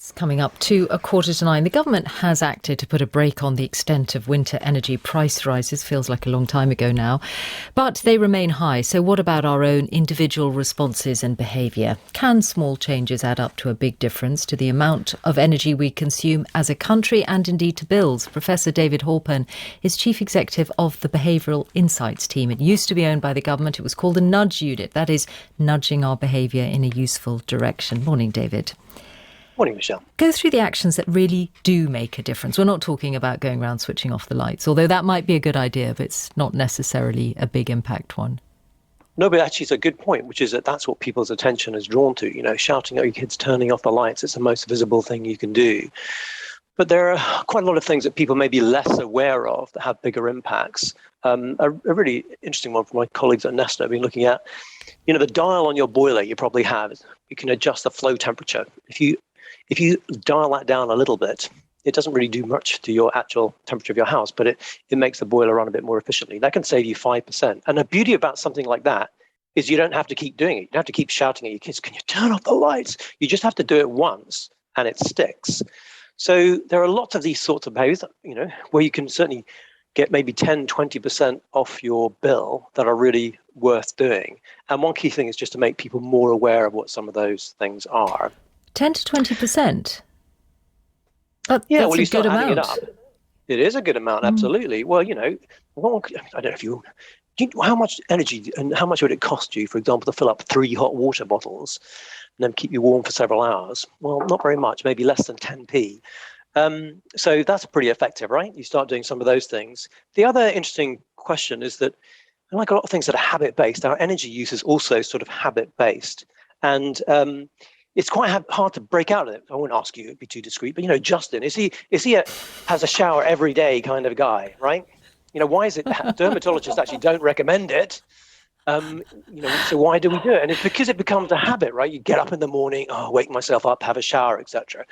It's coming up to 9:15. The government has acted to put a brake on the extent of winter energy price rises. Feels like a long time ago now. But they remain high. So what about our own individual responses and behaviour? Can small changes add up to a big difference to the amount of energy we consume as a country and indeed to bills? Professor David Halpern is Chief Executive of the Behavioural Insights team. It used to be owned by the government. It was called the Nudge Unit. That is, nudging our behaviour in a useful direction. Morning, David. Morning, Michelle. Go through the actions that really do make a difference. We're not talking about going around switching off the lights, although that might be a good idea, but it's not necessarily a big impact one. No, but actually it's a good point, which is that that's what people's attention is drawn to. You know, shouting at your kids, turning off the lights, it's the most visible thing you can do. But there are quite a lot of things that people may be less aware of that have bigger impacts. A really interesting one from my colleagues at Nesta have been looking at, you know, the dial on your boiler you probably have, you can adjust the flow temperature. If you dial that down a little bit, it doesn't really do much to your actual temperature of your house, but it makes the boiler run a bit more efficiently. That can save you 5%. And the beauty about something like that is you don't have to keep doing it. You don't have to keep shouting at your kids, can you turn off the lights? You just have to do it once and it sticks. So there are lots of these sorts of behaviors, you know, where you can certainly get maybe 10, 20% off your bill that are really worth doing. And one key thing is just to make people more aware of what some of those things are. 10 to 20%? That's well, you a start good adding it amount. up. It is a good amount, absolutely. Well, you know, I don't know if you how much energy and how much would it cost you, for example, to fill up 3 hot water bottles and then keep you warm for several hours? Well, not very much, maybe less than 10p. So that's pretty effective, right? You start doing some of those things. The other interesting question is that, like a lot of things that are habit-based, our energy use is also sort of habit-based. And it's quite hard to break out of it. I won't ask you, it'd be too discreet, but you know, Justin, is he has a shower every day kind of guy, right? You know, why is it that dermatologists actually don't recommend it? You know, so why do we do it? And it's because it becomes a habit, right? You get up in the morning, wake myself up, have a shower, etc.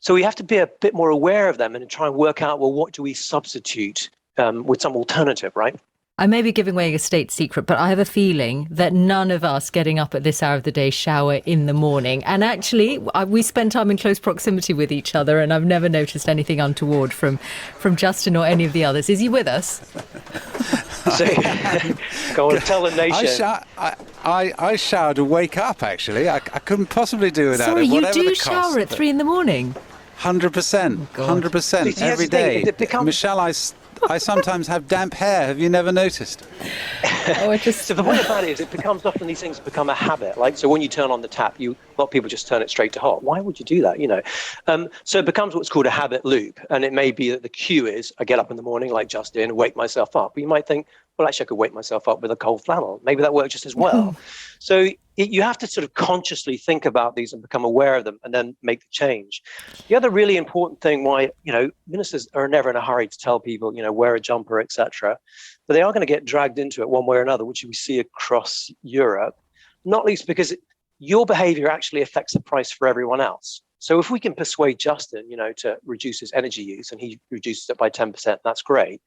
So we have to be a bit more aware of them and try and work out, well, what do we substitute with some alternative, right? I may be giving away a state secret, but I have a feeling that none of us getting up at this hour of the day shower in the morning. And actually, we spend time in close proximity with each other, and I've never noticed anything untoward from Justin or any of the others. Is he with us? So, go on, tell the nation. I shower to wake up, actually. I couldn't possibly do without Sorry, it, whatever you do the cost, shower at 3 in the morning? 100%, 100%, See, every day. Michelle, I sometimes have damp hair. Have you never noticed? So the point about it is it becomes often these things become a habit. Like, so when you turn on the tap, a lot of people just turn it straight to hot. Why would you do that? You know, so it becomes what's called a habit loop. And it may be that the cue is I get up in the morning like Justin, wake myself up. But you might think, well, actually I could wake myself up with a cold flannel. Maybe that works just as well. So you have to sort of consciously think about these and become aware of them and then make the change. The other really important thing why, you know, ministers are never in a hurry to tell people, you know, wear a jumper, etc. But they are going to get dragged into it one way or another, which we see across Europe, not least because your behavior actually affects the price for everyone else. So if we can persuade Justin, you know, to reduce his energy use and he reduces it by 10%, that's great.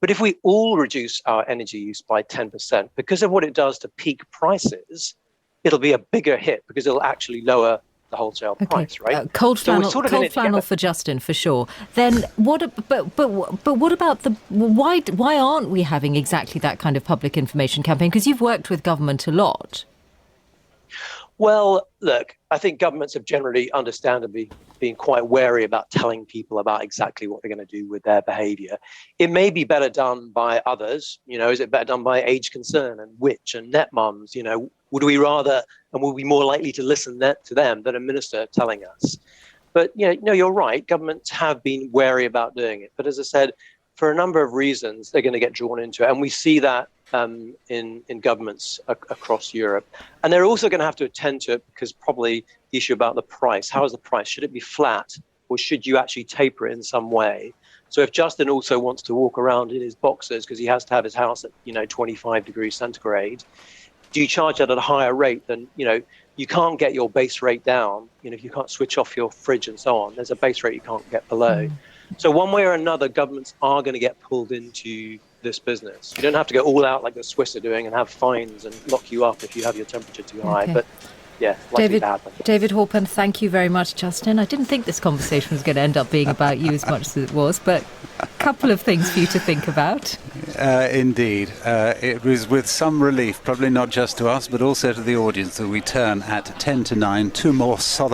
But if we all reduce our energy use by 10%, because of what it does to peak prices, it'll be a bigger hit because it'll actually lower the wholesale price, right? Cold flannel, so cold flannel for Justin, for sure. Then what? But what about the why aren't we having exactly that kind of public information campaign? Because you've worked with government a lot. Well, look, I think governments have generally, understandably, been quite wary about telling people about exactly what they're going to do with their behaviour. It may be better done by others. You know, is it better done by Age Concern and Which and Net Mums? You know, would we rather and would we be more likely to listen to them than a minister telling us? But, you know, no, you're right. Governments have been wary about doing it. But as I said, for a number of reasons, they're going to get drawn into it. And we see that in governments across Europe. And they're also going to have to attend to it because probably the issue about the price. How is the price? Should it be flat or should you actually taper it in some way? So if Justin also wants to walk around in his boxers because he has to have his house at, you know, 25 degrees centigrade, do you charge that at a higher rate than, you know, you can't get your base rate down. You know, if you can't switch off your fridge and so on, there's a base rate you can't get below. So one way or another, governments are going to get pulled into this business. You don't have to go all out like the Swiss are doing and have fines and lock you up if you have your temperature too high. But yeah, likely to happen. David Halpern, thank you very much, Justin. I didn't think this conversation was going to end up being about you as much as it was, but a couple of things for you to think about. Indeed. It was with some relief, probably not just to us, but also to the audience, that we turn at 10 to 9, two more solemn